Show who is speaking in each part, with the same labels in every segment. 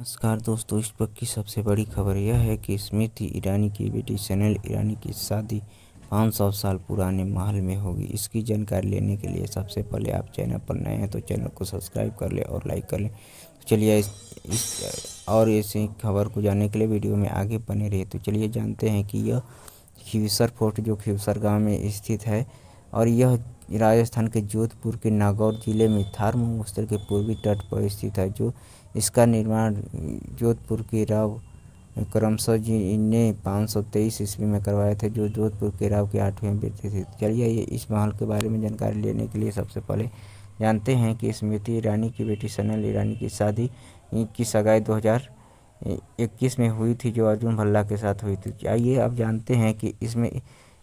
Speaker 1: नमस्कार दोस्तों, इस वक्त की सबसे बड़ी खबर यह है कि स्मृति ईरानी की बेटी सनल ईरानी की शादी 500 साल पुराने महल में होगी। इसकी जानकारी लेने के लिए सबसे पहले आप चैनल पर नए हैं तो चैनल को सब्सक्राइब कर लें और लाइक कर लें। तो चलिए ऐसी खबर को जानने के लिए वीडियो में आगे बने रहे। तो चलिए जानते हैं कि यह खीवसर फोर्ट जो खीवसर गाँव में स्थित है और यह राजस्थान के जोधपुर के नागौर जिले में थार महोत्सव के पूर्वी तट पर स्थित है। जो इसका निर्माण जोधपुर के राव करमसर जी ने 523 ईस्वी में करवाए थे, जो जोधपुर के राव के 8वें बेटे थे। चलिए ये इस महल के बारे में जानकारी लेने के लिए सबसे पहले जानते हैं कि स्मृति ईरानी की बेटी सनल ईरानी की शादी की सगाई 2021 में हुई थी, जो अर्जुन भल्ला के साथ हुई थी। आइए अब जानते हैं कि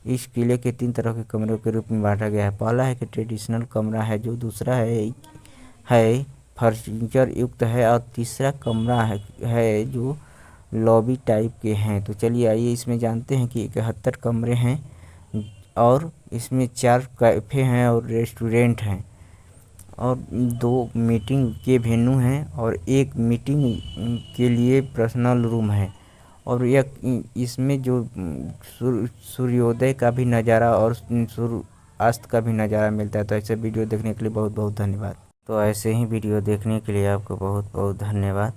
Speaker 1: इस किले के 3 तरह के कमरों के रूप में बांटा गया है। पहला है कि ट्रेडिशनल कमरा है, जो दूसरा है फर्नीचर युक्त है और तीसरा कमरा है जो लॉबी टाइप के हैं। तो चलिए आइए इसमें जानते हैं कि 71 कमरे हैं और इसमें 4 कैफ़े हैं और रेस्टोरेंट हैं और 2 मीटिंग के वेन्यू हैं और 1 मीटिंग के लिए पर्सनल रूम है। और यह इसमें जो सूर्योदय का भी नज़ारा और सूर्यास्त का भी नज़ारा मिलता है। तो ऐसे वीडियो देखने के लिए बहुत बहुत धन्यवाद। तो ऐसे ही वीडियो देखने के लिए आपको बहुत बहुत धन्यवाद।